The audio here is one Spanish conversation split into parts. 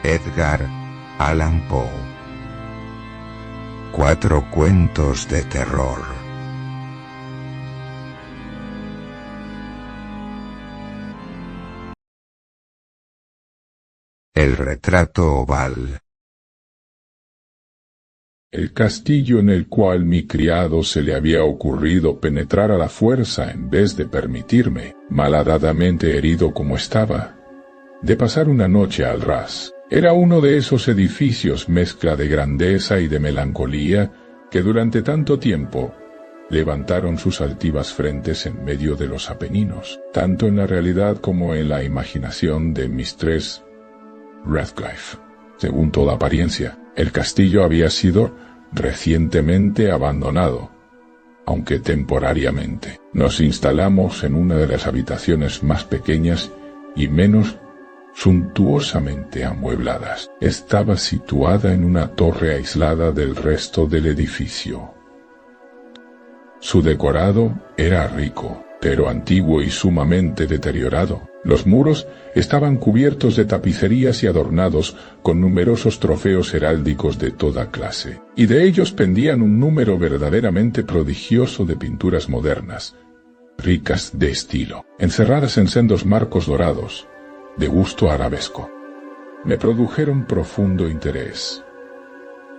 Edgar Allan Poe. 4 cuentos de terror. El retrato oval. El castillo en el cual mi criado se le había ocurrido penetrar a la fuerza en vez de permitirme, malhadadamente herido como estaba, de pasar una noche al ras. Era uno de esos edificios mezcla de grandeza y de melancolía que durante tanto tiempo levantaron sus altivas frentes en medio de los Apeninos, tanto en la realidad como en la imaginación de Mistress Radcliffe. Según toda apariencia, el castillo había sido recientemente abandonado, aunque temporariamente. Nos instalamos en una de las habitaciones más pequeñas y menos suntuosamente amuebladas. Estaba situada en una torre aislada del resto del edificio. Su decorado era rico, pero antiguo y sumamente deteriorado. Los muros estaban cubiertos de tapicerías y adornados con numerosos trofeos heráldicos de toda clase, y de ellos pendían un número verdaderamente prodigioso de pinturas modernas, ricas de estilo, encerradas en sendos marcos dorados, de gusto arabesco. Me produjeron profundo interés,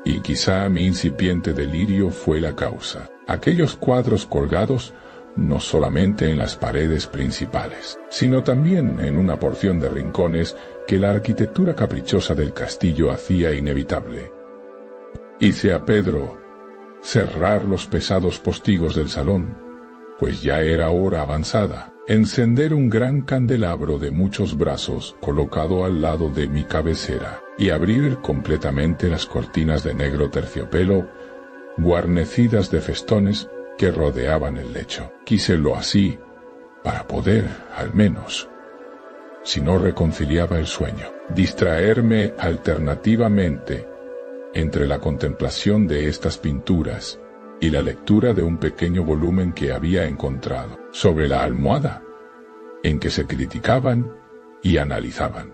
y quizá mi incipiente delirio fue la causa. Aquellos cuadros colgados no solamente en las paredes principales, sino también en una porción de rincones que la arquitectura caprichosa del castillo hacía inevitable. Hice a Pedro cerrar los pesados postigos del salón, pues ya era hora avanzada, encender un gran candelabro de muchos brazos colocado al lado de mi cabecera, y abrir completamente las cortinas de negro terciopelo, guarnecidas de festones que rodeaban el lecho. Quíselo así, para poder, al menos, si no reconciliaba el sueño, distraerme alternativamente entre la contemplación de estas pinturas y la lectura de un pequeño volumen que había encontrado sobre la almohada, en que se criticaban y analizaban.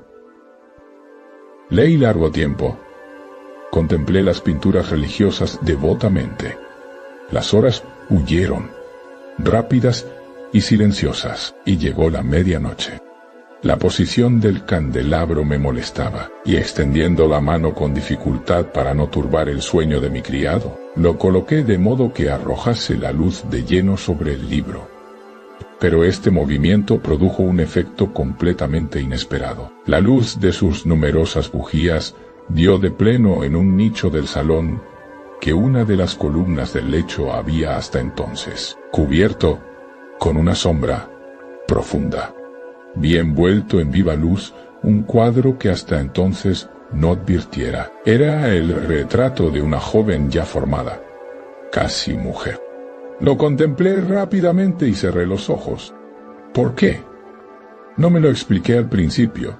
Leí largo tiempo. Contemplé las pinturas religiosas devotamente. Las horas huyeron, rápidas y silenciosas, y llegó la medianoche. La posición del candelabro me molestaba, y extendiendo la mano con dificultad para no turbar el sueño de mi criado, lo coloqué de modo que arrojase la luz de lleno sobre el libro. Pero este movimiento produjo un efecto completamente inesperado. La luz de sus numerosas bujías dio de pleno en un nicho del salón que una de las columnas del lecho había hasta entonces cubierto con una sombra profunda. Vi envuelto en viva luz un cuadro que hasta entonces no advirtiera. Era el retrato de una joven ya formada, casi mujer. Lo contemplé rápidamente y cerré los ojos. ¿Por qué? No me lo expliqué al principio,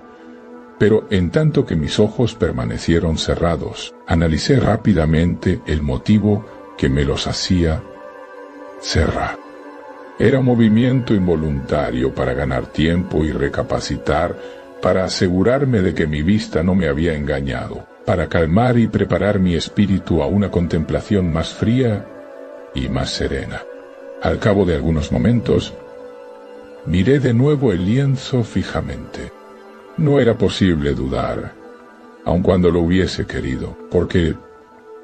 pero en tanto que mis ojos permanecieron cerrados, analicé rápidamente el motivo que me los hacía cerrar. Era un movimiento involuntario para ganar tiempo y recapacitar, para asegurarme de que mi vista no me había engañado, para calmar y preparar mi espíritu a una contemplación más fría y más serena. Al cabo de algunos momentos, miré de nuevo el lienzo fijamente. No era posible dudar, aun cuando lo hubiese querido, porque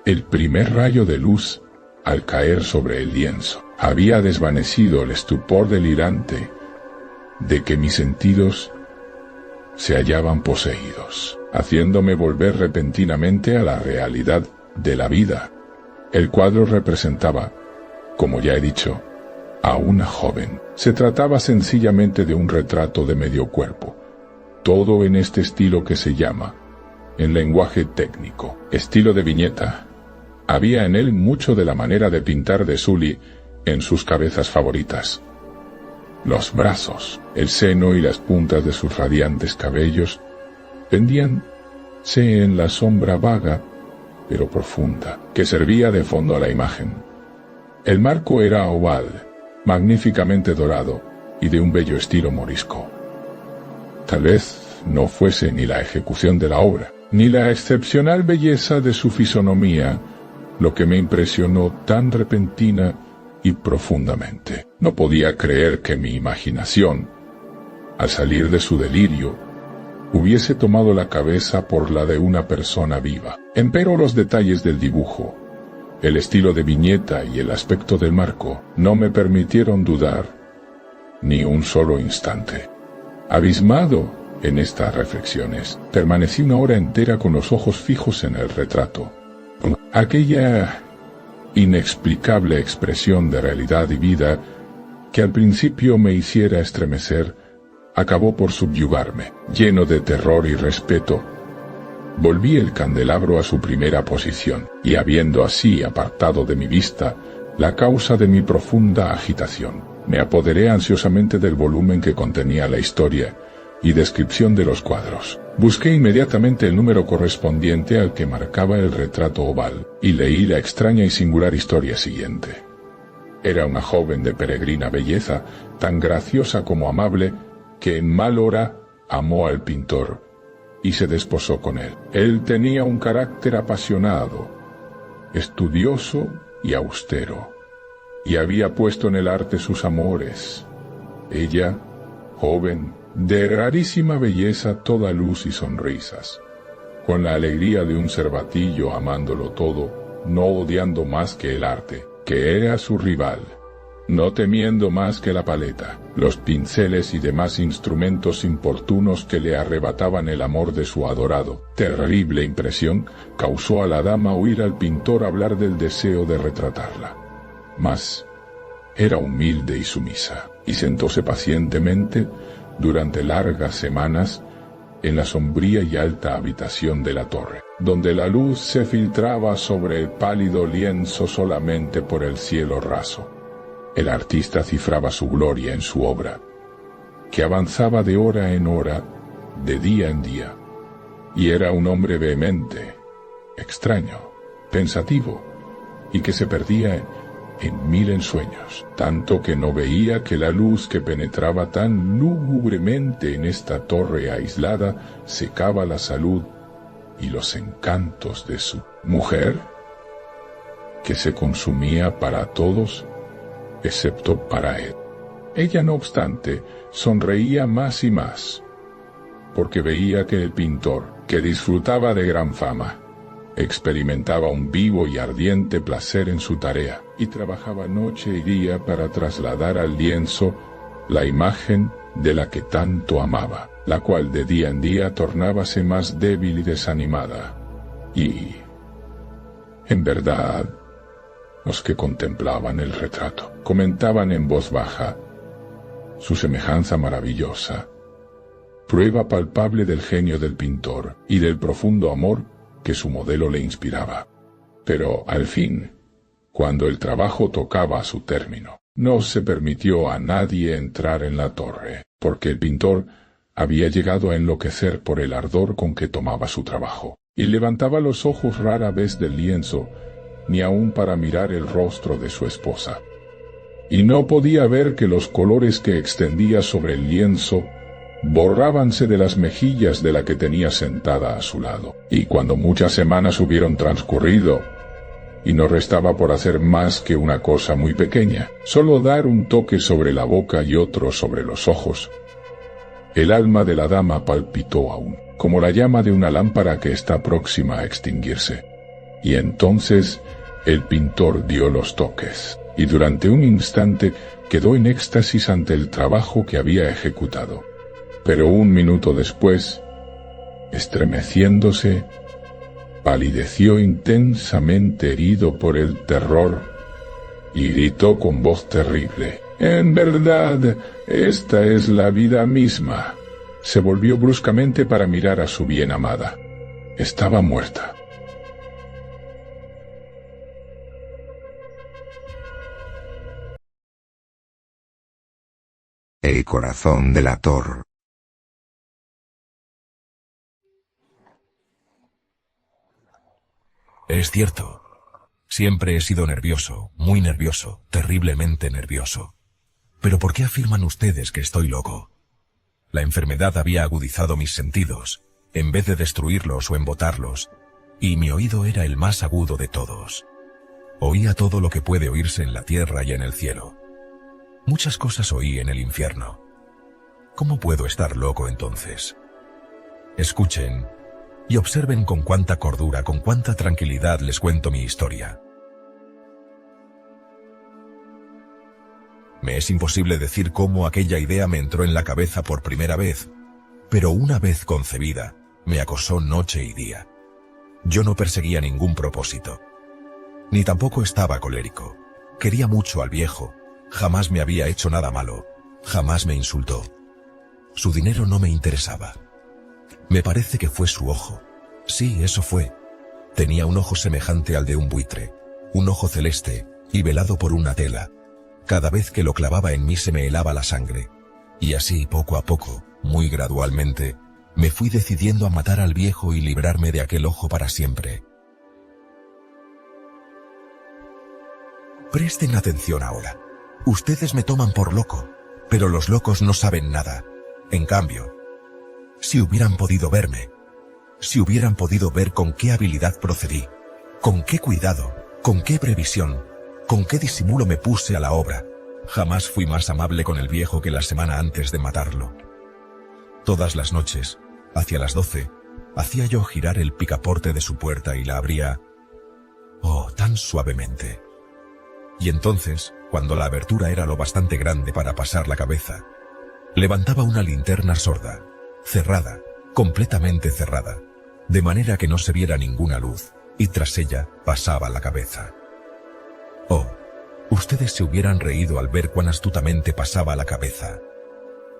el primer rayo de luz, al caer sobre el lienzo, había desvanecido el estupor delirante de que mis sentidos se hallaban poseídos, haciéndome volver repentinamente a la realidad de la vida. El cuadro representaba, como ya he dicho, a una joven. Se trataba sencillamente de un retrato de medio cuerpo, todo en este estilo que se llama, en lenguaje técnico, estilo de viñeta. Había en él mucho de la manera de pintar de Sully en sus cabezas favoritas. Los brazos, el seno y las puntas de sus radiantes cabellos pendíanse en la sombra vaga, pero profunda, que servía de fondo a la imagen. El marco era oval, magníficamente dorado y de un bello estilo morisco. Tal vez no fuese ni la ejecución de la obra, ni la excepcional belleza de su fisonomía, lo que me impresionó tan repentina y profundamente. No podía creer que mi imaginación, al salir de su delirio, hubiese tomado la cabeza por la de una persona viva. Empero los detalles del dibujo, el estilo de viñeta y el aspecto del marco no me permitieron dudar ni un solo instante. Abismado en estas reflexiones, permanecí una hora entera con los ojos fijos en el retrato. Aquella inexplicable expresión de realidad y vida que al principio me hiciera estremecer, acabó por subyugarme. Lleno de terror y respeto, volví el candelabro a su primera posición, y habiendo así apartado de mi vista la causa de mi profunda agitación, me apoderé ansiosamente del volumen que contenía la historia y descripción de los cuadros. Busqué inmediatamente el número correspondiente al que marcaba el retrato oval, y leí la extraña y singular historia siguiente. Era una joven de peregrina belleza, tan graciosa como amable, que en mal hora amó al pintor y se desposó con él. Él tenía un carácter apasionado, estudioso y austero, y había puesto en el arte sus amores. Ella, joven, de rarísima belleza, toda luz y sonrisas, con la alegría de un cervatillo amándolo todo, no odiando más que el arte, que era su rival, no temiendo más que la paleta, los pinceles y demás instrumentos importunos que le arrebataban el amor de su adorado. Terrible impresión causó a la dama oír al pintor hablar del deseo de retratarla. Mas era humilde y sumisa, y sentóse pacientemente durante largas semanas en la sombría y alta habitación de la torre, donde la luz se filtraba sobre el pálido lienzo solamente por el cielo raso. El artista cifraba su gloria en su obra, que avanzaba de hora en hora, de día en día, y era un hombre vehemente, extraño, pensativo, y que se perdía en mil ensueños, tanto que no veía que la luz que penetraba tan lúgubremente en esta torre aislada secaba la salud y los encantos de su mujer, que se consumía para todos, excepto para él. Ella, no obstante, sonreía más y más, porque veía que el pintor, que disfrutaba de gran fama, experimentaba un vivo y ardiente placer en su tarea, y trabajaba noche y día para trasladar al lienzo la imagen de la que tanto amaba, la cual de día en día tornábase más débil y desanimada. Y, en verdad, los que contemplaban el retrato comentaban en voz baja su semejanza maravillosa, prueba palpable del genio del pintor y del profundo amor que su modelo le inspiraba. Pero al fin, cuando el trabajo tocaba a su término, no se permitió a nadie entrar en la torre, porque el pintor había llegado a enloquecer por el ardor con que tomaba su trabajo, y levantaba los ojos rara vez del lienzo, ni aun para mirar el rostro de su esposa. Y no podía ver que los colores que extendía sobre el lienzo borrábanse de las mejillas de la que tenía sentada a su lado. Y cuando muchas semanas hubieron transcurrido, y no restaba por hacer más que una cosa muy pequeña, solo dar un toque sobre la boca y otro sobre los ojos, el alma de la dama palpitó aún, como la llama de una lámpara que está próxima a extinguirse. Y entonces el pintor dio los toques, y durante un instante quedó en éxtasis ante el trabajo que había ejecutado. Pero un minuto después, estremeciéndose, palideció intensamente herido por el terror, y gritó con voz terrible: «En verdad, esta es la vida misma». Se volvió bruscamente para mirar a su bien amada. Estaba muerta. El corazón delator. Es cierto. Siempre he sido nervioso, muy nervioso, terriblemente nervioso. ¿Pero por qué afirman ustedes que estoy loco? La enfermedad había agudizado mis sentidos, en vez de destruirlos o embotarlos, y mi oído era el más agudo de todos. Oía todo lo que puede oírse en la tierra y en el cielo. Muchas cosas oí en el infierno. ¿Cómo puedo estar loco entonces? Escuchen y observen con cuánta cordura, con cuánta tranquilidad les cuento mi historia. Me es imposible decir cómo aquella idea me entró en la cabeza por primera vez, pero una vez concebida, me acosó noche y día. Yo no perseguía ningún propósito, ni tampoco estaba colérico. Quería mucho al viejo, jamás me había hecho nada malo, jamás me insultó. Su dinero no me interesaba. Me parece que fue su ojo. Sí, eso fue. Tenía un ojo semejante al de un buitre, un ojo celeste, y velado por una tela. Cada vez que lo clavaba en mí se me helaba la sangre. Y así, poco a poco, muy gradualmente, me fui decidiendo a matar al viejo y librarme de aquel ojo para siempre. Presten atención ahora. Ustedes me toman por loco, pero los locos no saben nada. En cambio, si hubieran podido verme, si hubieran podido ver con qué habilidad procedí, con qué cuidado, con qué previsión, con qué disimulo me puse a la obra, jamás fui más amable con el viejo que la semana antes de matarlo. Todas las noches, hacia las 12, hacía yo girar el picaporte de su puerta y la abría, oh, tan suavemente. Y entonces, cuando la abertura era lo bastante grande para pasar la cabeza, levantaba una linterna sorda, cerrada, completamente cerrada, de manera que no se viera ninguna luz, y tras ella pasaba la cabeza. Oh, ustedes se hubieran reído al ver cuán astutamente pasaba la cabeza.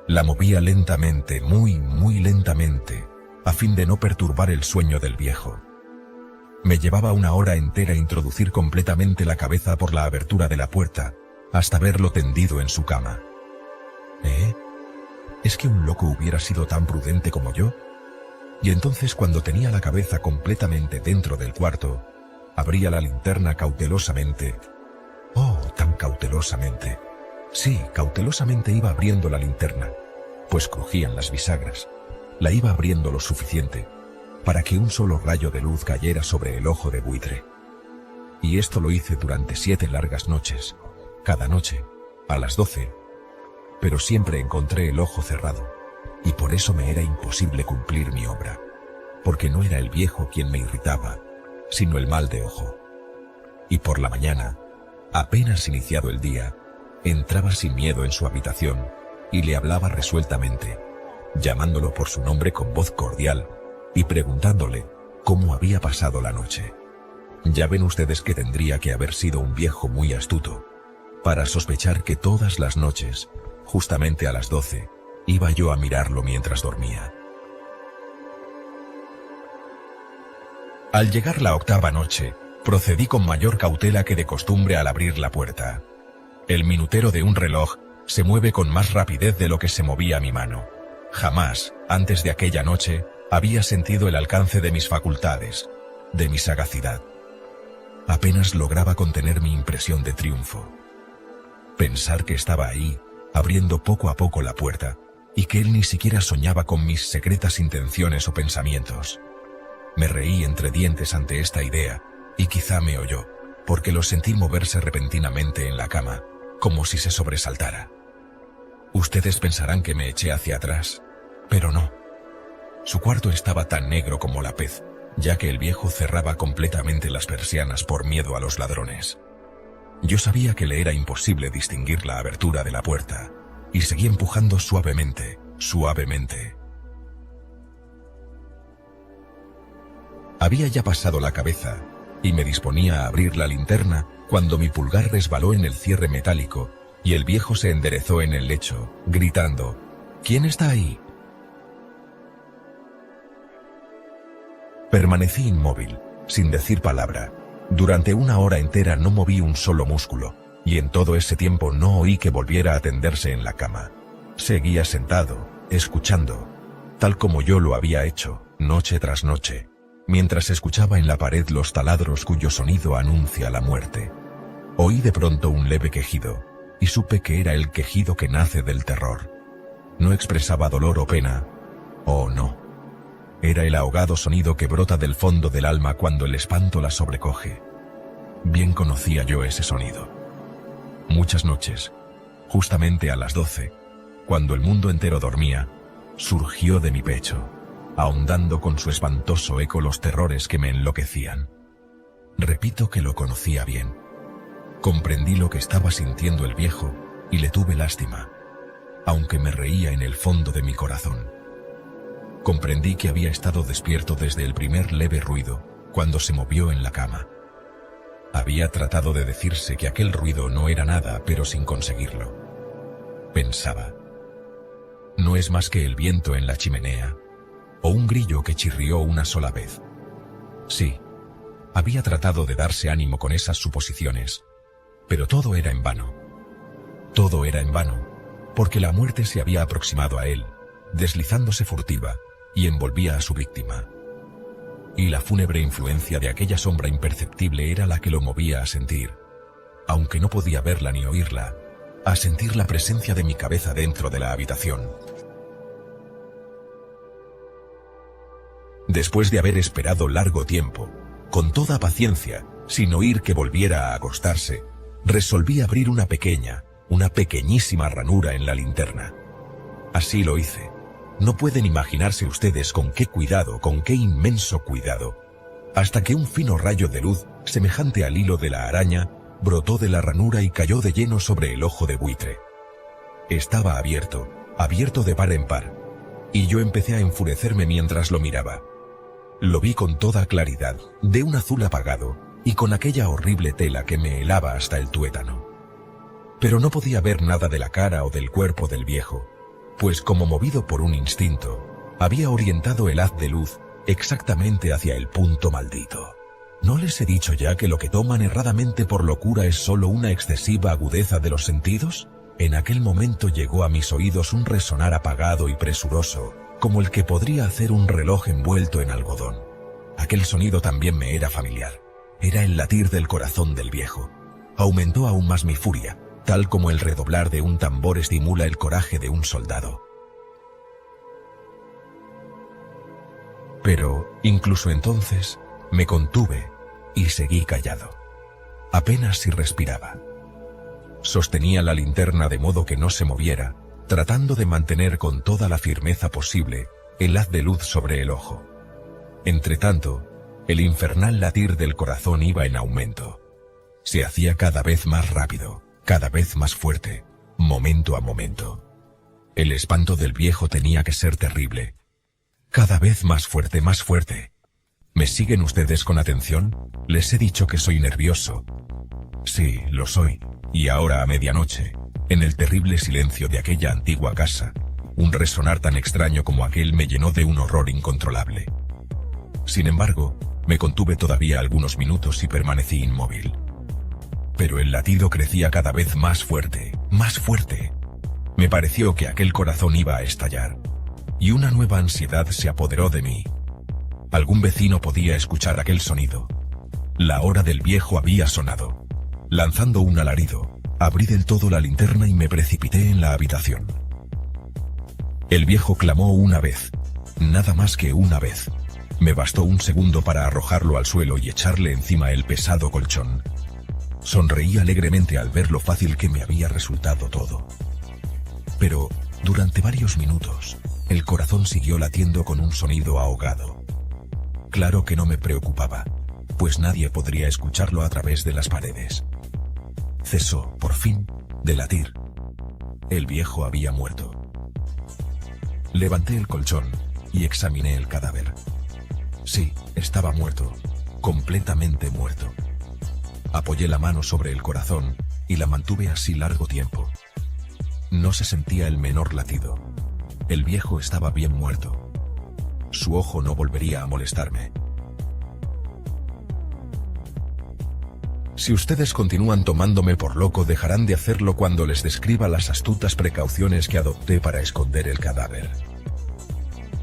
La movía lentamente, muy lentamente, a fin de no perturbar el sueño del viejo. Me llevaba una hora entera introducir completamente la cabeza por la abertura de la puerta, hasta verlo tendido en su cama. ¿Es que un loco hubiera sido tan prudente como yo? Y entonces, cuando tenía la cabeza completamente dentro del cuarto, abría la linterna cautelosamente. Oh, tan cautelosamente. Sí, cautelosamente iba abriendo la linterna, pues crujían las bisagras. La iba abriendo lo suficiente para que un solo rayo de luz cayera sobre el ojo de buitre. Y esto lo hice durante 7 largas noches, cada noche, a las 12. Pero siempre encontré el ojo cerrado, y por eso me era imposible cumplir mi obra, porque no era el viejo quien me irritaba, sino el mal de ojo. Y por la mañana, apenas iniciado el día, entraba sin miedo en su habitación, y le hablaba resueltamente, llamándolo por su nombre con voz cordial, y preguntándole cómo había pasado la noche. Ya ven ustedes que tendría que haber sido un viejo muy astuto, para sospechar que todas las noches, justamente a las 12, iba yo a mirarlo mientras dormía. Al llegar la 8ª noche, procedí con mayor cautela que de costumbre al abrir la puerta. El minutero de un reloj se mueve con más rapidez de lo que se movía mi mano. Jamás, antes de aquella noche, había sentido el alcance de mis facultades, de mi sagacidad. Apenas lograba contener mi impresión de triunfo. Pensar que estaba ahí, abriendo poco a poco la puerta, y que él ni siquiera soñaba con mis secretas intenciones o pensamientos. Me reí entre dientes ante esta idea, y quizá me oyó, porque lo sentí moverse repentinamente en la cama, como si se sobresaltara. Ustedes pensarán que me eché hacia atrás, pero no. Su cuarto estaba tan negro como la pez, ya que el viejo cerraba completamente las persianas por miedo a los ladrones. Yo sabía que le era imposible distinguir la abertura de la puerta, y seguí empujando suavemente, suavemente. Había ya pasado la cabeza, y me disponía a abrir la linterna, cuando mi pulgar resbaló en el cierre metálico, y el viejo se enderezó en el lecho, gritando, ¿quién está ahí? Permanecí inmóvil, sin decir palabra. Durante 1 hora entera no moví un solo músculo, y en todo ese tiempo no oí que volviera a tenderse en la cama. Seguía sentado, escuchando, tal como yo lo había hecho, noche tras noche, mientras escuchaba en la pared los taladros cuyo sonido anuncia la muerte. Oí de pronto un leve quejido, y supe que era el quejido que nace del terror. No expresaba dolor o pena. Oh, no. Era el ahogado sonido que brota del fondo del alma cuando el espanto la sobrecoge. Bien conocía yo ese sonido. Muchas noches, justamente a las 12, cuando el mundo entero dormía, surgió de mi pecho, ahondando con su espantoso eco los terrores que me enloquecían. Repito que lo conocía bien. Comprendí lo que estaba sintiendo el viejo y le tuve lástima, aunque me reía en el fondo de mi corazón. Comprendí que había estado despierto desde el primer leve ruido, cuando se movió en la cama. Había tratado de decirse que aquel ruido no era nada, pero sin conseguirlo. Pensaba: no es más que el viento en la chimenea, o un grillo que chirrió una sola vez. Sí, había tratado de darse ánimo con esas suposiciones, pero todo era en vano. Todo era en vano, porque la muerte se había aproximado a él, deslizándose furtiva, y envolvía a su víctima. Y la fúnebre influencia de aquella sombra imperceptible era la que lo movía a sentir, aunque no podía verla ni oírla, a sentir la presencia de mi cabeza dentro de la habitación. Después de haber esperado largo tiempo, con toda paciencia, sin oír que volviera a acostarse, resolví abrir una pequeñísima ranura en la linterna. Así lo hice. No pueden imaginarse ustedes con qué cuidado, con qué inmenso cuidado, hasta que un fino rayo de luz, semejante al hilo de la araña, brotó de la ranura y cayó de lleno sobre el ojo de buitre. Estaba abierto de par en par, y yo empecé a enfurecerme mientras lo miraba. Lo vi con toda claridad, de un azul apagado, y con aquella horrible tela que me helaba hasta el tuétano. Pero no podía ver nada de la cara o del cuerpo del viejo, pues como movido por un instinto, había orientado el haz de luz exactamente hacia el punto maldito. ¿No les he dicho ya que lo que toman erradamente por locura es solo una excesiva agudeza de los sentidos? En aquel momento llegó a mis oídos un resonar apagado y presuroso, como el que podría hacer un reloj envuelto en algodón. Aquel sonido también me era familiar. Era el latir del corazón del viejo. Aumentó aún más mi furia, tal como el redoblar de un tambor estimula el coraje de un soldado. Pero, incluso entonces, me contuve y seguí callado. Apenas si respiraba. Sostenía la linterna de modo que no se moviera, tratando de mantener con toda la firmeza posible el haz de luz sobre el ojo. Entretanto, el infernal latir del corazón iba en aumento. Se hacía cada vez más rápido, cada vez más fuerte, momento a momento. El espanto del viejo tenía que ser terrible. Cada vez más fuerte, más fuerte. ¿Me siguen ustedes con atención? Les he dicho que soy nervioso. Sí, lo soy. Y ahora a medianoche, en el terrible silencio de aquella antigua casa, un resonar tan extraño como aquel me llenó de un horror incontrolable. Sin embargo, me contuve todavía algunos minutos y permanecí inmóvil. Pero el latido crecía cada vez más fuerte, más fuerte. Me pareció que aquel corazón iba a estallar, y una nueva ansiedad se apoderó de mí. Algún vecino podía escuchar aquel sonido. La hora del viejo había sonado. Lanzando un alarido, abrí del todo la linterna y me precipité en la habitación. El viejo clamó una vez, nada más que una vez. Me bastó un segundo para arrojarlo al suelo y echarle encima el pesado colchón. Sonreí alegremente al ver lo fácil que me había resultado todo. Pero, durante varios minutos, el corazón siguió latiendo con un sonido ahogado. Claro que no me preocupaba, pues nadie podría escucharlo a través de las paredes. Cesó, por fin, de latir. El viejo había muerto. Levanté el colchón y examiné el cadáver. Sí, estaba muerto, completamente muerto. Apoyé la mano sobre el corazón y la mantuve así largo tiempo. No se sentía el menor latido. El viejo estaba bien muerto. Su ojo no volvería a molestarme. Si ustedes continúan tomándome por loco, dejarán de hacerlo cuando les describa las astutas precauciones que adopté para esconder el cadáver.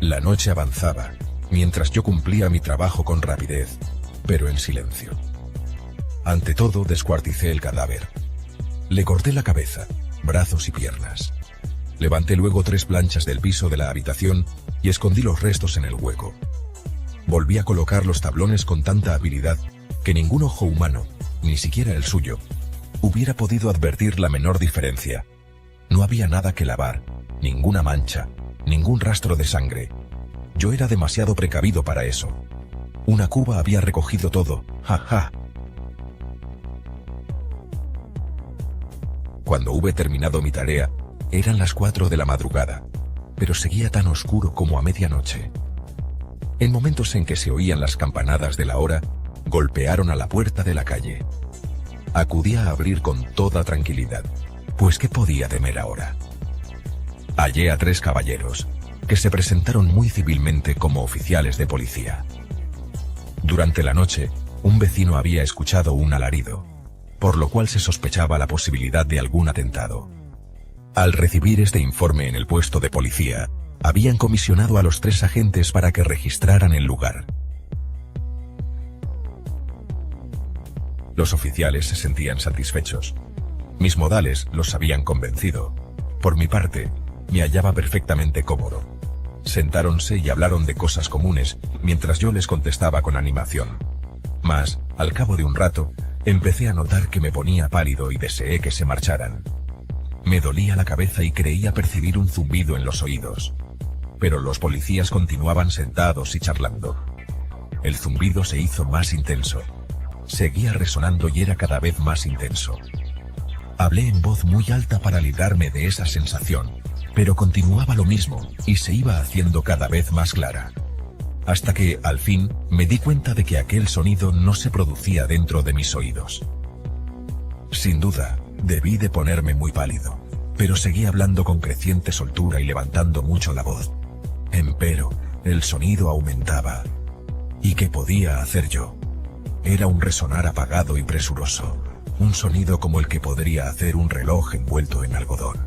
La noche avanzaba, mientras yo cumplía mi trabajo con rapidez, pero en silencio. Ante todo, descuarticé el cadáver. Le corté la cabeza, brazos y piernas. Levanté luego 3 planchas del piso de la habitación y escondí los restos en el hueco. Volví a colocar los tablones con tanta habilidad que ningún ojo humano, ni siquiera el suyo, hubiera podido advertir la menor diferencia. No había nada que lavar, ninguna mancha, ningún rastro de sangre. Yo era demasiado precavido para eso. Una cuba había recogido todo, ja. Cuando hube terminado mi tarea, eran las 4 de la madrugada, pero seguía tan oscuro como a medianoche. En momentos en que se oían las campanadas de la hora, golpearon a la puerta de la calle. Acudí a abrir con toda tranquilidad, pues ¿qué podía temer ahora? Hallé a 3 caballeros, que se presentaron muy civilmente como oficiales de policía. Durante la noche, un vecino había escuchado un alarido, por lo cual se sospechaba la posibilidad de algún atentado. Al recibir este informe en el puesto de policía, habían comisionado a los 3 agentes para que registraran el lugar. Los oficiales se sentían satisfechos. Mis modales los habían convencido. Por mi parte, me hallaba perfectamente cómodo. Sentáronse y hablaron de cosas comunes, mientras yo les contestaba con animación. Mas, al cabo de un rato, empecé a notar que me ponía pálido y deseé que se marcharan. Me dolía la cabeza y creía percibir un zumbido en los oídos. Pero los policías continuaban sentados y charlando. El zumbido se hizo más intenso. Seguía resonando y era cada vez más intenso. Hablé en voz muy alta para librarme de esa sensación, pero continuaba lo mismo y se iba haciendo cada vez más clara. Hasta que, al fin, me di cuenta de que aquel sonido no se producía dentro de mis oídos. Sin duda, debí de ponerme muy pálido, pero seguí hablando con creciente soltura y levantando mucho la voz. Empero, el sonido aumentaba. ¿Y qué podía hacer yo? Era un resonar apagado y presuroso, un sonido como el que podría hacer un reloj envuelto en algodón.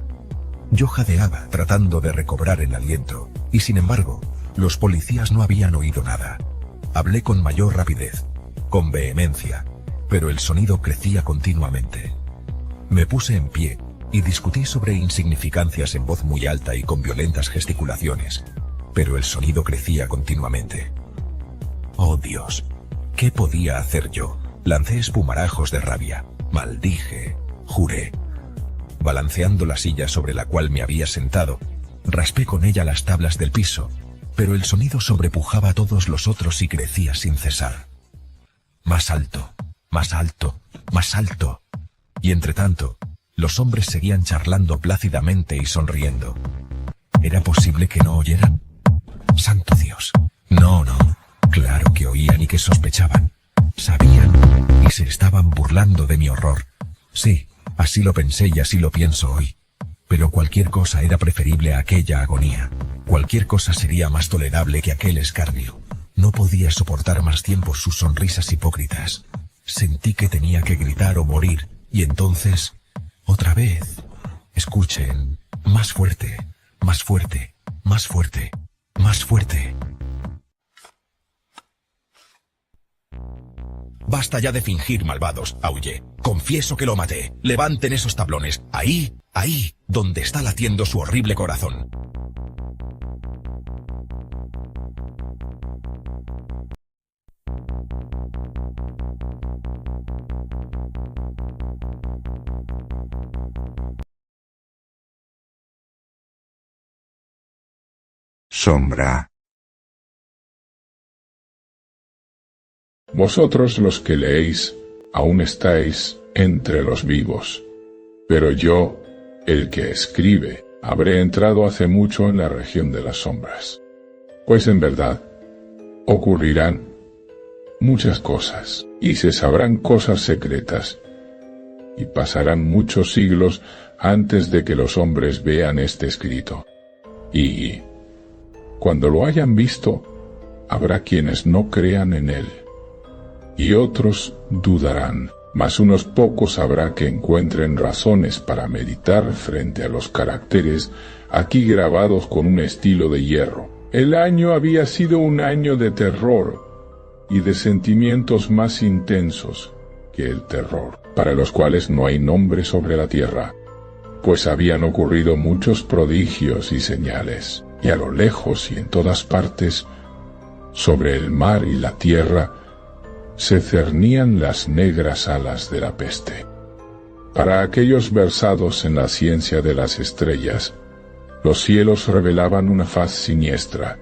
Yo jadeaba tratando de recobrar el aliento, y sin embargo, los policías no habían oído nada. Hablé con mayor rapidez, con vehemencia, pero el sonido crecía continuamente. Me puse en pie y discutí sobre insignificancias en voz muy alta y con violentas gesticulaciones, pero el sonido crecía continuamente. ¡Oh Dios! ¿Qué podía hacer yo? Lancé espumarajos de rabia, maldije, juré. Balanceando la silla sobre la cual me había sentado, raspé con ella las tablas del piso, pero el sonido sobrepujaba a todos los otros y crecía sin cesar. Más alto, más alto, más alto. Y entre tanto, los hombres seguían charlando plácidamente y sonriendo. ¿Era posible que no oyeran? ¡Santo Dios! No, claro que oían y que sospechaban. Sabían y se estaban burlando de mi horror. Sí, así lo pensé y así lo pienso hoy. Pero cualquier cosa era preferible a aquella agonía. Cualquier cosa sería más tolerable que aquel escarnio. No podía soportar más tiempo sus sonrisas hipócritas. Sentí que tenía que gritar o morir, y entonces, otra vez, escuchen, más fuerte, más fuerte, más fuerte, más fuerte. Basta ya de fingir, malvados, aullé. Confieso que lo maté. Levanten esos tablones. Ahí, donde está latiendo su horrible corazón. Sombra. Vosotros los que leéis, aún estáis entre los vivos. Pero yo, el que escribe, habré entrado hace mucho en la región de las sombras. Pues en verdad, ocurrirán muchas cosas, y se sabrán cosas secretas, y pasarán muchos siglos antes de que los hombres vean este escrito. Y cuando lo hayan visto, habrá quienes no crean en él, y otros dudarán, mas unos pocos habrá que encuentren razones para meditar frente a los caracteres aquí grabados con un estilo de hierro. El año había sido un año de terror y de sentimientos más intensos que el terror, para los cuales no hay nombre sobre la tierra, pues habían ocurrido muchos prodigios y señales. y a lo lejos y en todas partes, sobre el mar y la tierra, se cernían las negras alas de la peste. Para aquellos versados en la ciencia de las estrellas, los cielos revelaban una faz siniestra,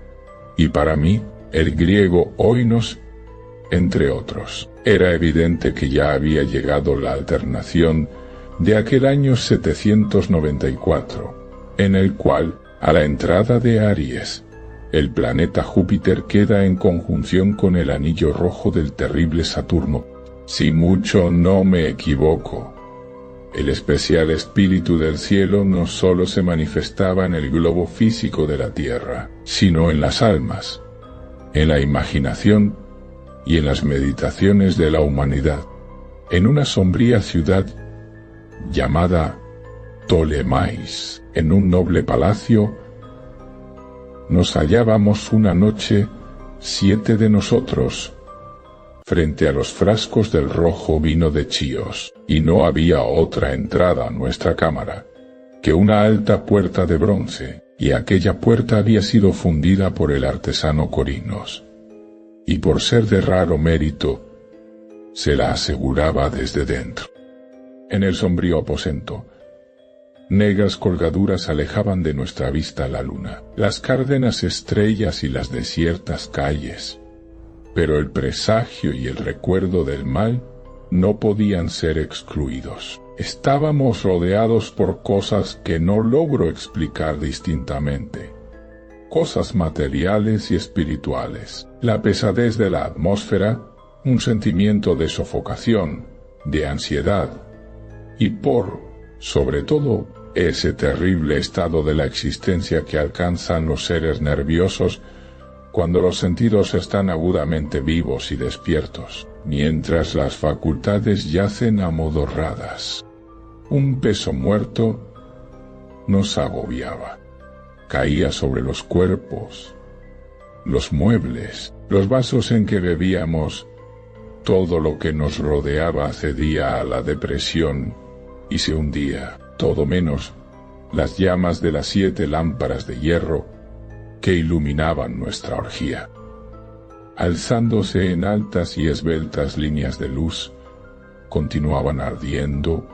y para mí, el griego oinos, entre otros, era evidente que ya había llegado la alternación de aquel año 794, en el cual, a la entrada de Aries, el planeta Júpiter queda en conjunción con el anillo rojo del terrible Saturno. Si mucho no me equivoco, el especial espíritu del cielo no solo se manifestaba en el globo físico de la Tierra, sino en las almas, en la imaginación y en las meditaciones de la humanidad. En una sombría ciudad llamada Ptolemais, en un noble palacio, nos hallábamos una noche 7 de nosotros, frente a los frascos del rojo vino de Chios, y no había otra entrada a nuestra cámara que una alta puerta de bronce, y aquella puerta había sido fundida por el artesano Corinos, y por ser de raro mérito, se la aseguraba desde dentro. En el sombrío aposento, negras colgaduras alejaban de nuestra vista la luna, las cárdenas estrellas y las desiertas calles, pero el presagio y el recuerdo del mal no podían ser excluidos. Estábamos rodeados por cosas que no logro explicar distintamente, cosas materiales y espirituales, la pesadez de la atmósfera, un sentimiento de sofocación, de ansiedad, y sobre todo, ese terrible estado de la existencia que alcanzan los seres nerviosos cuando los sentidos están agudamente vivos y despiertos, mientras las facultades yacen amodorradas. Un peso muerto nos agobiaba. Caía sobre los cuerpos, los muebles, los vasos en que bebíamos. Todo lo que nos rodeaba cedía a la depresión y se hundía, todo menos las llamas de las 7 lámparas de hierro que iluminaban nuestra orgía. Alzándose en altas y esbeltas líneas de luz, continuaban ardiendo,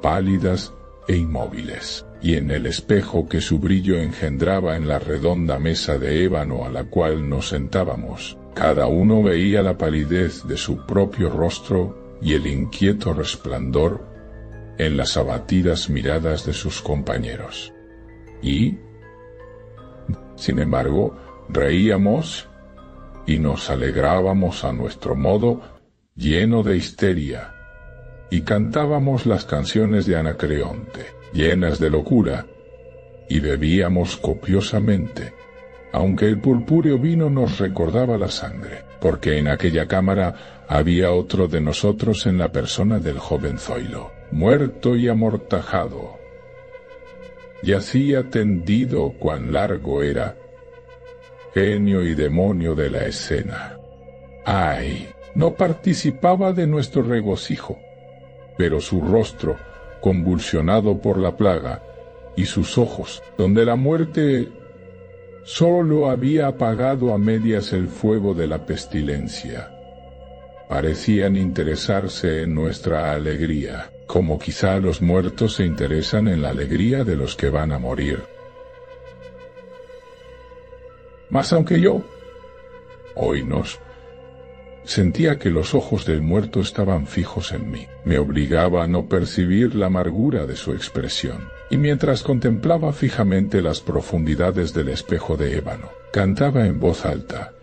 pálidas e inmóviles, y en el espejo que su brillo engendraba en la redonda mesa de ébano a la cual nos sentábamos, cada uno veía la palidez de su propio rostro y el inquieto resplandor en las abatidas miradas de sus compañeros. Y, sin embargo, reíamos y nos alegrábamos a nuestro modo, lleno de histeria, y cantábamos las canciones de Anacreonte, llenas de locura, y bebíamos copiosamente, aunque el purpúreo vino nos recordaba la sangre, porque en aquella cámara había otro de nosotros en la persona del joven Zoilo, muerto y amortajado. Yacía tendido cuán largo era, genio y demonio de la escena. ¡Ay! No participaba de nuestro regocijo, pero su rostro, convulsionado por la plaga, y sus ojos, donde la muerte solo había apagado a medias el fuego de la pestilencia, parecían interesarse en nuestra alegría, como quizá los muertos se interesan en la alegría de los que van a morir. Mas aunque yo, oinos, sentía que los ojos del muerto estaban fijos en mí, me obligaba a no percibir la amargura de su expresión, y mientras contemplaba fijamente las profundidades del espejo de ébano, cantaba en voz alta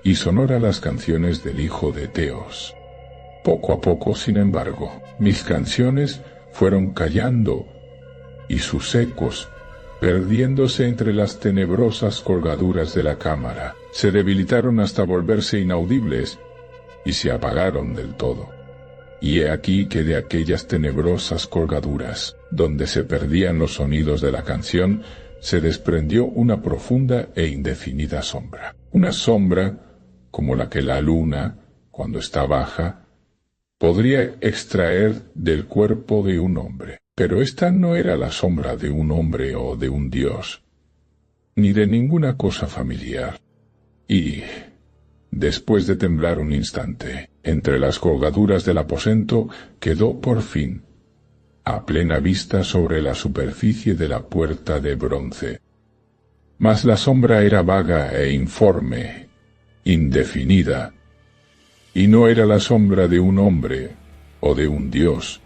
y sonora las canciones del hijo de Teos. Poco a poco, sin embargo, mis canciones fueron callando y sus ecos, perdiéndose entre las tenebrosas colgaduras de la cámara, se debilitaron hasta volverse inaudibles y se apagaron del todo. Y he aquí que de aquellas tenebrosas colgaduras, donde se perdían los sonidos de la canción, se desprendió una profunda e indefinida sombra. Una sombra como la que la luna, cuando está baja, podría extraer del cuerpo de un hombre. Pero esta no era la sombra de un hombre o de un dios. ni de ninguna cosa familiar. Y, después de temblar un instante, entre las colgaduras del aposento quedó por fin, a plena vista sobre la superficie de la puerta de bronce. Mas la sombra era vaga e informe, indefinida, y no era la sombra de un hombre o de un dios,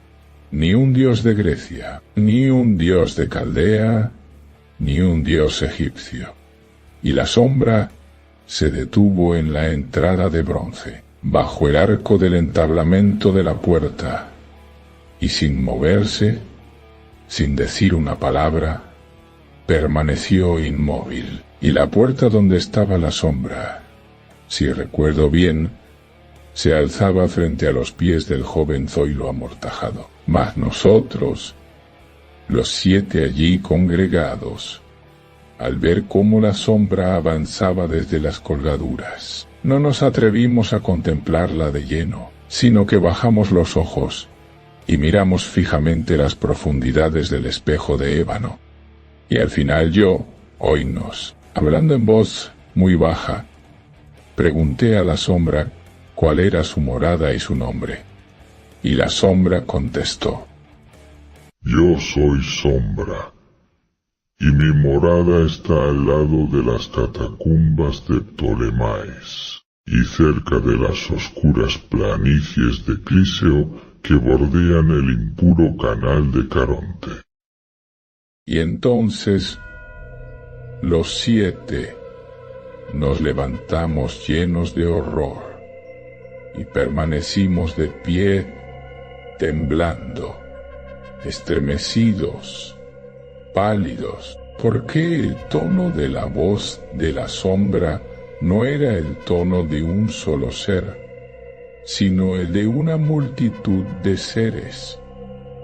ni un dios de Grecia, ni un dios de Caldea, ni un dios egipcio. Y la sombra se detuvo en la entrada de bronce, bajo el arco del entablamento de la puerta, y sin moverse, sin decir una palabra, permaneció inmóvil. Y la puerta donde estaba la sombra, si recuerdo bien, se alzaba frente a los pies del joven Zoilo amortajado. Mas nosotros, los 7 allí congregados, al ver cómo la sombra avanzaba desde las colgaduras, no nos atrevimos a contemplarla de lleno, sino que bajamos los ojos y miramos fijamente las profundidades del espejo de ébano. Y al final yo, oínos, hablando en voz muy baja, pregunté a la sombra cuál era su morada y su nombre. Y la sombra contestó: Yo soy Sombra, y mi morada está al lado de las catacumbas de Ptolemaes, y cerca de las oscuras planicies de Clíseo que bordean el impuro canal de Caronte. Y entonces los 7 nos levantamos llenos de horror y permanecimos de pie, temblando, estremecidos, pálidos, porque el tono de la voz de la sombra no era el tono de un solo ser, sino el de una multitud de seres,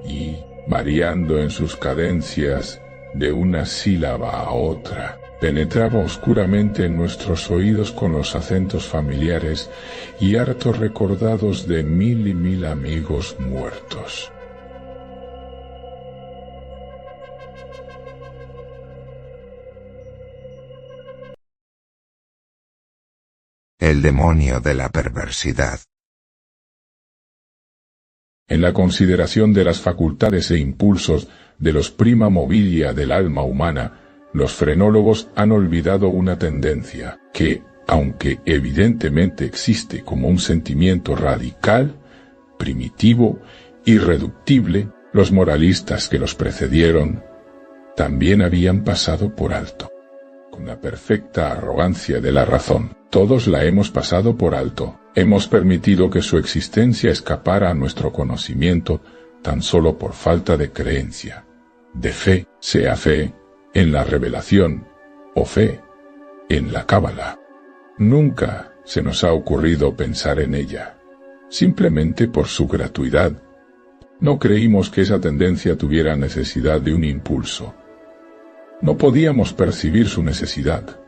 y, variando en sus cadencias de una sílaba a otra, penetraba oscuramente en nuestros oídos con los acentos familiares y hartos recordados de 1000 y 1000 amigos muertos. El demonio de la perversidad. En la consideración de las facultades e impulsos de los prima movidia del alma humana, los frenólogos han olvidado una tendencia, que, aunque evidentemente existe como un sentimiento radical, primitivo, irreductible, los moralistas que los precedieron también habían pasado por alto. Con la perfecta arrogancia de la razón, todos la hemos pasado por alto. Hemos permitido que su existencia escapara a nuestro conocimiento tan solo por falta de creencia, de fe, sea fe en la revelación o fe en la cábala. Nunca se nos ha ocurrido pensar en ella, simplemente por su gratuidad. No creímos que esa tendencia tuviera necesidad de un impulso. No podíamos percibir su necesidad.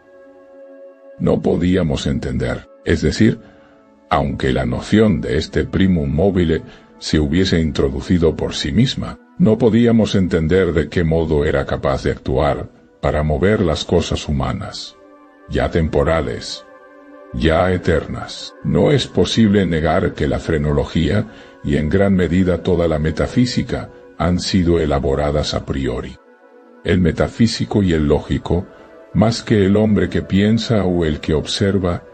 No podíamos entender, es decir, aunque la noción de este primum mobile se hubiese introducido por sí misma, no podíamos entender de qué modo era capaz de actuar para mover las cosas humanas, ya temporales, ya eternas. No es posible negar que la frenología, y en gran medida toda la metafísica, han sido elaboradas a priori. El metafísico y el lógico, más que el hombre que piensa o el que observa,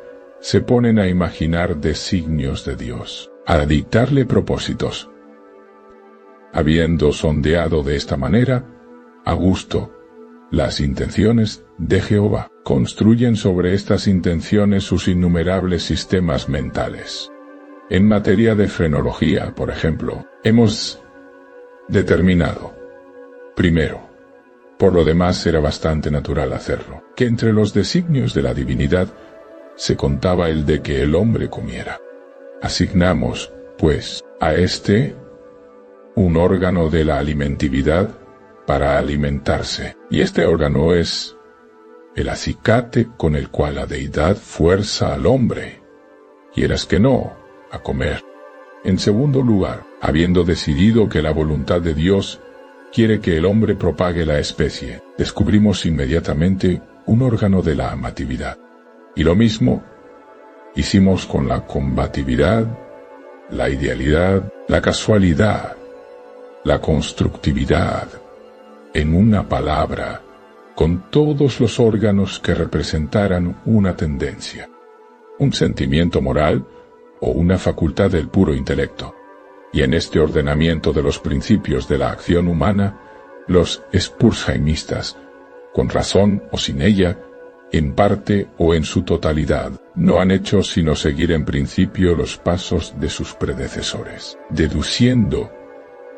se ponen a imaginar designios de Dios, a dictarle propósitos. Habiendo sondeado de esta manera, a gusto, las intenciones de Jehová, construyen sobre estas intenciones sus innumerables sistemas mentales. En materia de frenología, por ejemplo, hemos determinado, primero, por lo demás era bastante natural hacerlo, que entre los designios de la divinidad se contaba el de que el hombre comiera. Asignamos, pues, a éste un órgano de la alimentividad para alimentarse, y este órgano es el acicate con el cual la deidad fuerza al hombre, quieras que no, a comer. En segundo lugar, habiendo decidido que la voluntad de Dios quiere que el hombre propague la especie, descubrimos inmediatamente un órgano de la amatividad. Y lo mismo hicimos con la combatividad, la idealidad, la casualidad, la constructividad, en una palabra, con todos los órganos que representaran una tendencia, un sentimiento moral o una facultad del puro intelecto. Y en este ordenamiento de los principios de la acción humana, los spursheimistas, con razón o sin ella, en parte o en su totalidad, no han hecho sino seguir en principio los pasos de sus predecesores, deduciendo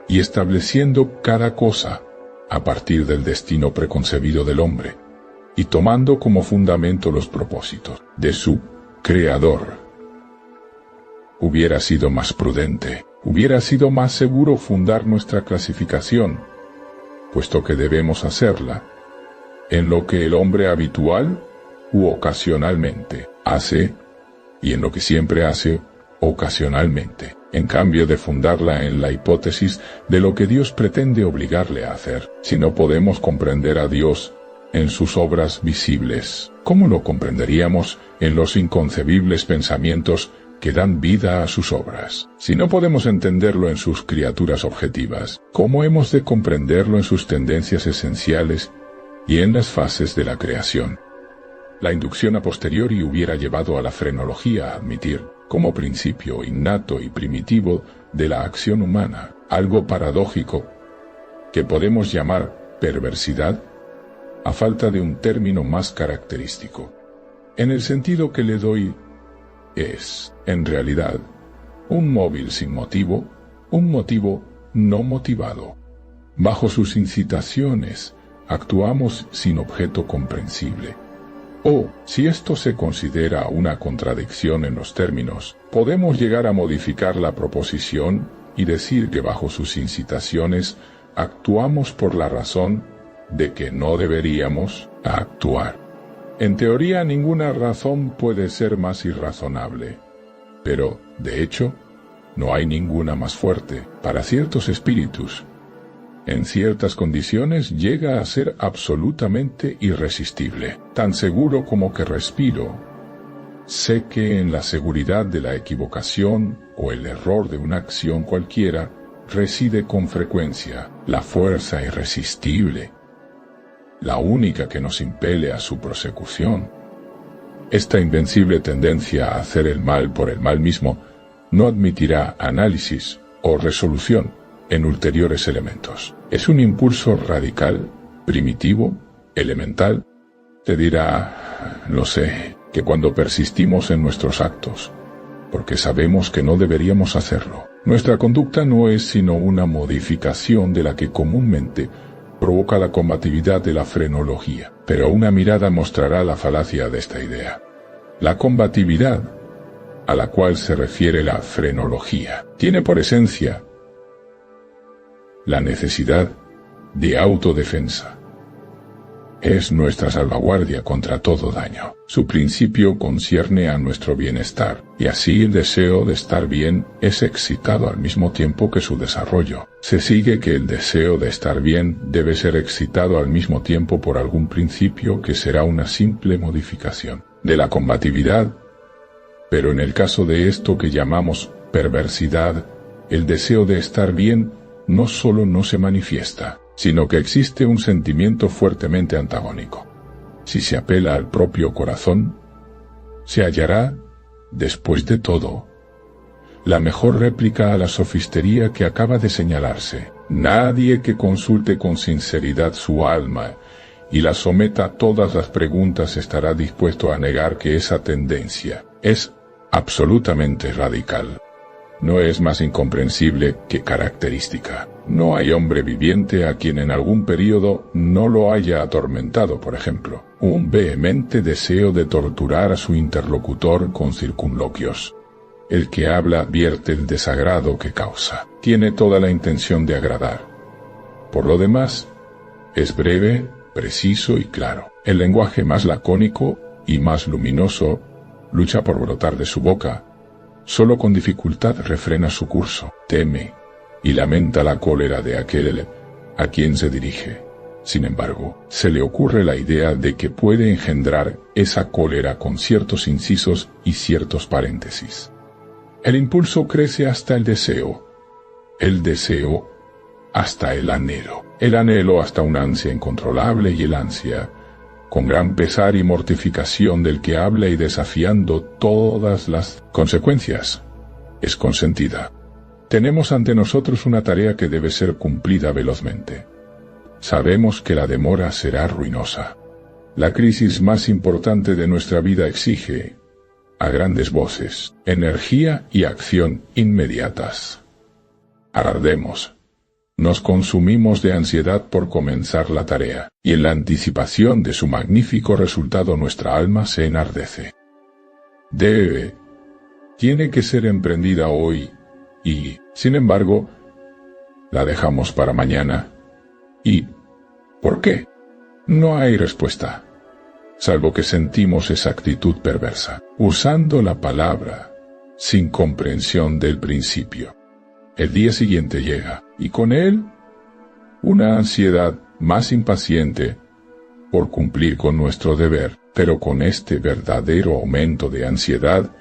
y estableciendo cada cosa a partir del destino preconcebido del hombre, y tomando como fundamento los propósitos de su Creador. Hubiera sido más prudente, hubiera sido más seguro fundar nuestra clasificación, puesto que debemos hacerla en lo que el hombre habitual u ocasionalmente hace, y en lo que siempre hace ocasionalmente, en cambio de fundarla en la hipótesis de lo que Dios pretende obligarle a hacer. Si no podemos comprender a Dios en sus obras visibles, ¿cómo lo comprenderíamos en los inconcebibles pensamientos que dan vida a sus obras? Si no podemos entenderlo en sus criaturas objetivas, ¿cómo hemos de comprenderlo en sus tendencias esenciales y en las fases de la creación? La inducción a posteriori hubiera llevado a la frenología a admitir, como principio innato y primitivo de la acción humana, algo paradójico, que podemos llamar perversidad, a falta de un término más característico. En el sentido que le doy, es, en realidad, un móvil sin motivo, un motivo no motivado. Bajo sus incitaciones, actuamos sin objeto comprensible. O, si esto se considera una contradicción en los términos, podemos llegar a modificar la proposición y decir que bajo sus incitaciones actuamos por la razón de que no deberíamos actuar. En teoría, ninguna razón puede ser más irrazonable, pero, de hecho, no hay ninguna más fuerte. Para ciertos espíritus, en ciertas condiciones llega a ser absolutamente irresistible, tan seguro como que respiro. Sé que en la seguridad de la equivocación o el error de una acción cualquiera reside con frecuencia la fuerza irresistible, la única que nos impele a su prosecución. Esta invencible tendencia a hacer el mal por el mal mismo no admitirá análisis o resolución en ulteriores elementos. Es un impulso radical, primitivo, elemental. Te dirá, lo sé, que cuando persistimos en nuestros actos, porque sabemos que no deberíamos hacerlo, nuestra conducta no es sino una modificación de la que comúnmente provoca la combatividad de la frenología. Pero una mirada mostrará la falacia de esta idea. La combatividad, a la cual se refiere la frenología, tiene por esencia la necesidad de autodefensa. Es nuestra salvaguardia contra todo daño. Su principio concierne a nuestro bienestar, y así el deseo de estar bien es excitado al mismo tiempo que su desarrollo. Se sigue que el deseo de estar bien debe ser excitado al mismo tiempo por algún principio que será una simple modificación de la combatividad. Pero en el caso de esto que llamamos perversidad, el deseo de estar bien no solo no se manifiesta, sino que existe un sentimiento fuertemente antagónico. Si se apela al propio corazón, se hallará, después de todo, la mejor réplica a la sofistería que acaba de señalarse. Nadie que consulte con sinceridad su alma y la someta a todas las preguntas estará dispuesto a negar que esa tendencia es absolutamente radical. No es más incomprensible que característica. No hay hombre viviente a quien en algún período no lo haya atormentado, por ejemplo, un vehemente deseo de torturar a su interlocutor con circunloquios. El que habla vierte el desagrado que causa. Tiene toda la intención de agradar. Por lo demás, es breve, preciso y claro. El lenguaje más lacónico y más luminoso lucha por brotar de su boca. Solo con dificultad refrena su curso, teme y lamenta la cólera de aquel a quien se dirige. Sin embargo, se le ocurre la idea de que puede engendrar esa cólera con ciertos incisos y ciertos paréntesis. El impulso crece hasta el deseo hasta el anhelo hasta una ansia incontrolable y el ansia, con gran pesar y mortificación del que habla y desafiando todas las consecuencias, es consentida. Tenemos ante nosotros una tarea que debe ser cumplida velozmente. Sabemos que la demora será ruinosa. La crisis más importante de nuestra vida exige, a grandes voces, energía y acción inmediatas. Ardemos. Nos consumimos de ansiedad por comenzar la tarea, y en la anticipación de su magnífico resultado nuestra alma se enardece. Tiene que ser emprendida hoy, y, sin embargo, la dejamos para mañana. ¿Y por qué? No hay respuesta, salvo que sentimos esa actitud perversa, usando la palabra, sin comprensión del principio. El día siguiente llega, y con él, una ansiedad más impaciente por cumplir con nuestro deber, pero con este verdadero aumento de ansiedad,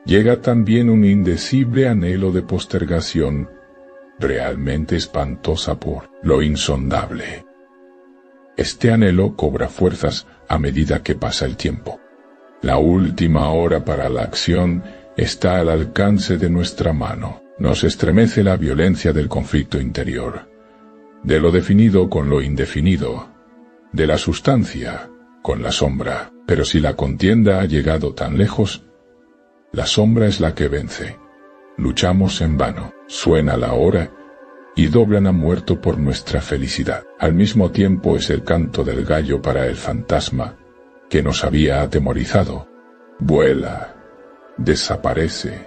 llega también un indecible anhelo de postergación, realmente espantosa por lo insondable. Este anhelo cobra fuerzas a medida que pasa el tiempo. La última hora para la acción está al alcance de nuestra mano. Nos estremece la violencia del conflicto interior, de lo definido con lo indefinido, de la sustancia con la sombra. Pero si la contienda ha llegado tan lejos, la sombra es la que vence. Luchamos en vano, suena la hora, y doblan a muerto por nuestra felicidad. Al mismo tiempo es el canto del gallo para el fantasma, que nos había atemorizado. Vuela, desaparece.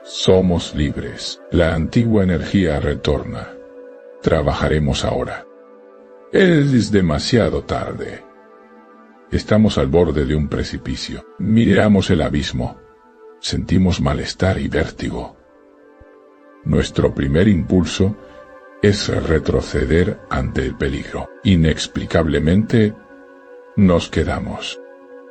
Somos libres. La antigua energía retorna. Trabajaremos ahora. Es demasiado tarde. Estamos al borde de un precipicio. Miramos el abismo. Sentimos malestar y vértigo. Nuestro primer impulso es retroceder ante el peligro. Inexplicablemente, nos quedamos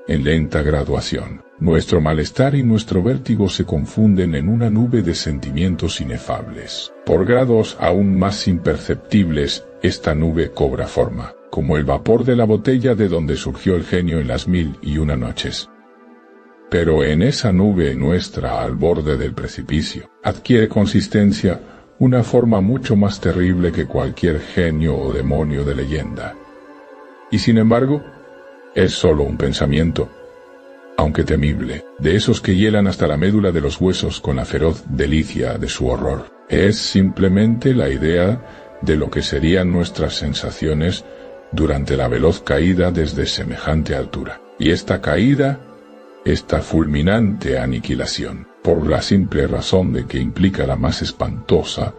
en lenta graduación. Nuestro malestar y nuestro vértigo se confunden en una nube de sentimientos inefables. Por grados aún más imperceptibles, esta nube cobra forma, como el vapor de la botella de donde surgió el genio en las 1001 noches. Pero en esa nube nuestra, al borde del precipicio, adquiere consistencia una forma mucho más terrible que cualquier genio o demonio de leyenda. Y sin embargo, es solo un pensamiento, aunque temible, de esos que hielan hasta la médula de los huesos con la feroz delicia de su horror. Es simplemente la idea de lo que serían nuestras sensaciones durante la veloz caída desde semejante altura. Y esta caída, esta fulminante aniquilación, por la simple razón de que implica la más espantosa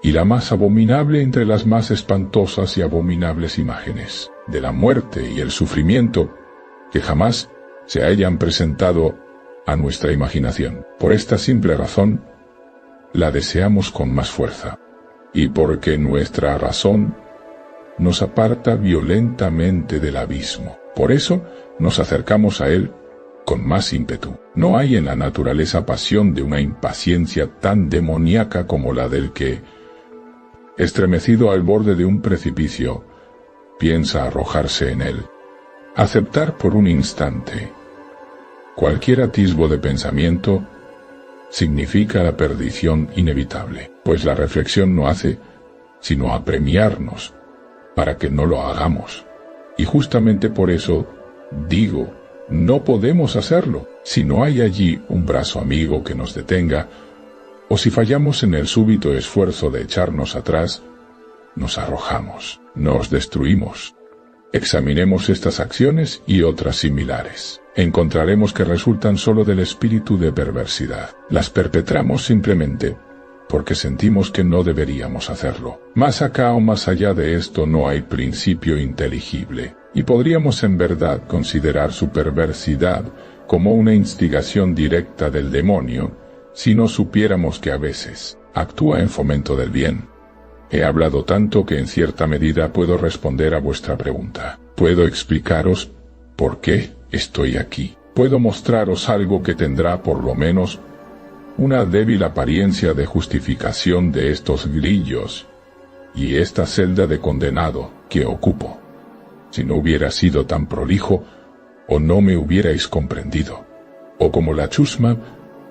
y la más abominable entre las más espantosas y abominables imágenes, de la muerte y el sufrimiento que jamás se hayan presentado a nuestra imaginación. Por esta simple razón, la deseamos con más fuerza, y porque nuestra razón nos aparta violentamente del abismo. Por eso nos acercamos a él con más ímpetu. No hay en la naturaleza pasión de una impaciencia tan demoníaca como la del que, estremecido al borde de un precipicio, piensa arrojarse en él. Aceptar por un instante cualquier atisbo de pensamiento significa la perdición inevitable, pues la reflexión no hace sino apremiarnos para que no lo hagamos. Y justamente por eso digo, no podemos hacerlo si no hay allí un brazo amigo que nos detenga, o si fallamos en el súbito esfuerzo de echarnos atrás, nos arrojamos, nos destruimos. Examinemos estas acciones y otras similares. Encontraremos que resultan solo del espíritu de perversidad. Las perpetramos simplemente porque sentimos que no deberíamos hacerlo. Más acá o más allá de esto no hay principio inteligible, y podríamos en verdad considerar su perversidad como una instigación directa del demonio, si no supiéramos que a veces actúa en fomento del bien. He hablado tanto que en cierta medida puedo responder a vuestra pregunta. Puedo explicaros por qué estoy aquí. Puedo mostraros algo que tendrá por lo menos una débil apariencia de justificación de estos grillos y esta celda de condenado que ocupo. Si no hubiera sido tan prolijo, o no me hubierais comprendido, o como la chusma,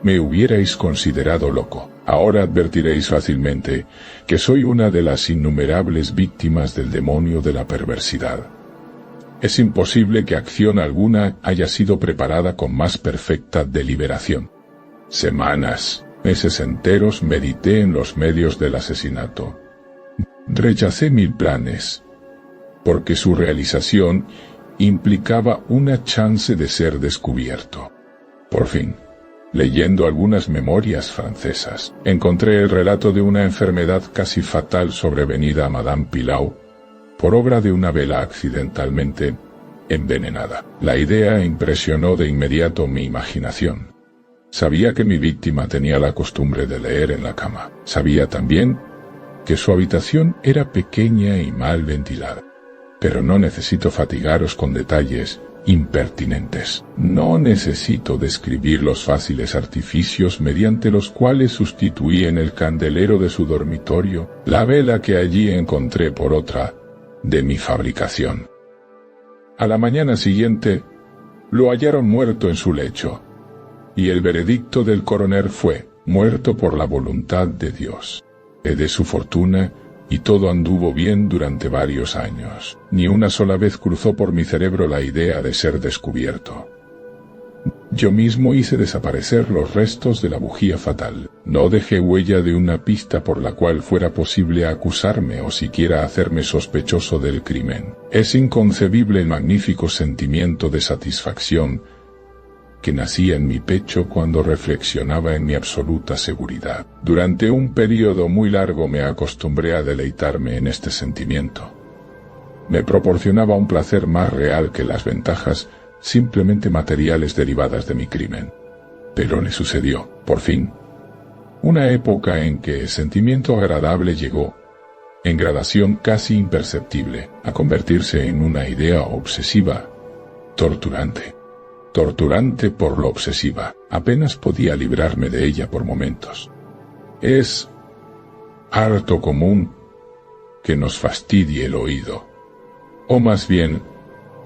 me hubierais considerado loco. Ahora advertiréis fácilmente que soy una de las innumerables víctimas del demonio de la perversidad. Es imposible que acción alguna haya sido preparada con más perfecta deliberación. Semanas, meses enteros medité en los medios del asesinato. Rechacé 1000 planes, porque su realización implicaba una chance de ser descubierto. Por fin, leyendo algunas memorias francesas, encontré el relato de una enfermedad casi fatal sobrevenida a Madame Pilau, por obra de una vela accidentalmente envenenada. La idea impresionó de inmediato mi imaginación. Sabía que mi víctima tenía la costumbre de leer en la cama. Sabía también que su habitación era pequeña y mal ventilada. Pero no necesito fatigaros con detalles impertinentes. No necesito describir los fáciles artificios mediante los cuales sustituí en el candelero de su dormitorio la vela que allí encontré por otra de mi fabricación. A la mañana siguiente, lo hallaron muerto en su lecho, y el veredicto del coronel fue, muerto por la voluntad de Dios. De su fortuna, y todo anduvo bien durante varios años. Ni una sola vez cruzó por mi cerebro la idea de ser descubierto. Yo mismo hice desaparecer los restos de la bujía fatal. No dejé huella de una pista por la cual fuera posible acusarme o siquiera hacerme sospechoso del crimen. Es inconcebible el magnífico sentimiento de satisfacción que nacía en mi pecho cuando reflexionaba en mi absoluta seguridad. Durante un periodo muy largo me acostumbré a deleitarme en este sentimiento. Me proporcionaba un placer más real que las ventajas simplemente materiales derivadas de mi crimen. Pero le sucedió, por fin, una época en que el sentimiento agradable llegó, en gradación casi imperceptible, a convertirse en una idea obsesiva, torturante. Torturante por lo obsesiva. Apenas podía librarme de ella por momentos. Es harto común que nos fastidie el oído, o más bien,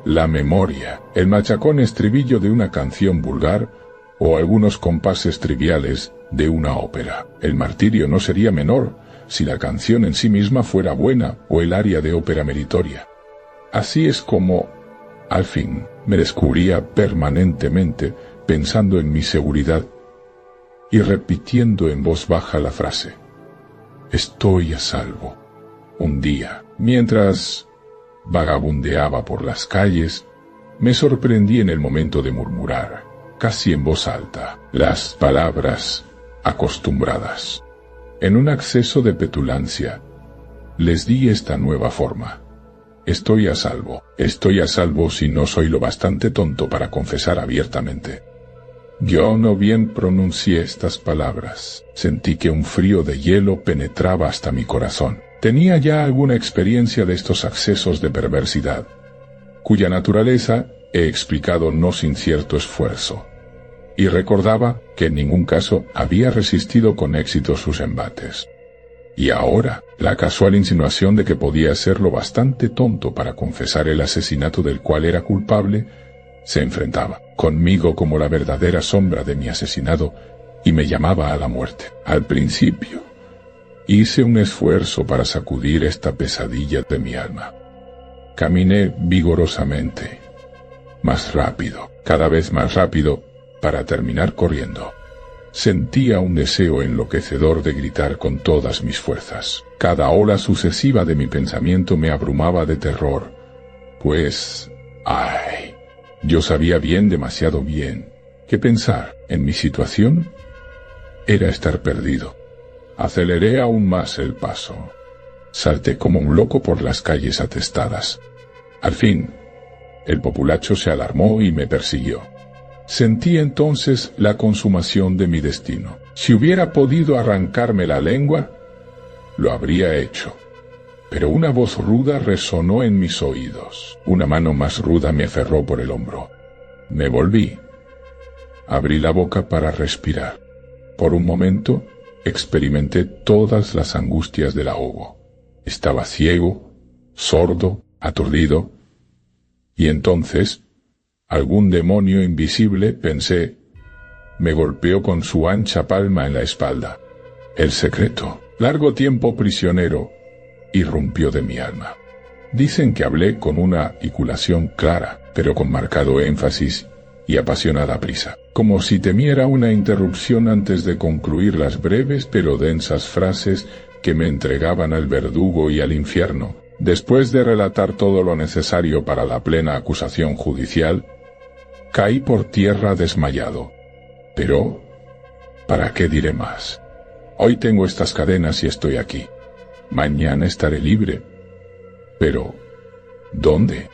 la memoria, el machacón estribillo de una canción vulgar, o algunos compases triviales de una ópera. El martirio no sería menor si la canción en sí misma fuera buena o el aria de ópera meritoria. Así es como, al fin, me descubría permanentemente pensando en mi seguridad y repitiendo en voz baja la frase: estoy a salvo. Un día, mientras vagabundeaba por las calles, me sorprendí en el momento de murmurar, casi en voz alta, las palabras acostumbradas. En un acceso de petulancia, les di esta nueva forma: estoy a salvo si no soy lo bastante tonto para confesar abiertamente. Yo no bien pronuncié estas palabras, sentí que un frío de hielo penetraba hasta mi corazón. Tenía ya alguna experiencia de estos accesos de perversidad, cuya naturaleza he explicado no sin cierto esfuerzo, y recordaba que en ningún caso había resistido con éxito sus embates. Y ahora, la casual insinuación de que podía ser lo bastante tonto para confesar el asesinato del cual era culpable, se enfrentaba conmigo como la verdadera sombra de mi asesinado y me llamaba a la muerte. Al principio, hice un esfuerzo para sacudir esta pesadilla de mi alma. Caminé vigorosamente, más rápido, cada vez más rápido, para terminar corriendo. Sentía un deseo enloquecedor de gritar con todas mis fuerzas. Cada ola sucesiva de mi pensamiento me abrumaba de terror, pues, yo sabía bien, demasiado bien, que pensar en mi situación era estar perdido. Aceleré aún más el paso. Salté como un loco por las calles atestadas. Al fin, el populacho se alarmó y me persiguió. Sentí entonces la consumación de mi destino. Si hubiera podido arrancarme la lengua, lo habría hecho. Pero una voz ruda resonó en mis oídos. Una mano más ruda me aferró por el hombro. Me volví. Abrí la boca para respirar. Por un momento, experimenté todas las angustias del ahogo. Estaba ciego, sordo, aturdido. Y entonces, algún demonio invisible, pensé, me golpeó con su ancha palma en la espalda. El secreto, largo tiempo prisionero, irrumpió de mi alma. Dicen que hablé con una articulación clara, pero con marcado énfasis y apasionada prisa, como si temiera una interrupción antes de concluir las breves pero densas frases que me entregaban al verdugo y al infierno. Después de relatar todo lo necesario para la plena acusación judicial, caí por tierra desmayado. Pero, ¿para qué diré más? Hoy tengo estas cadenas y estoy aquí. Mañana estaré libre. Pero, ¿dónde?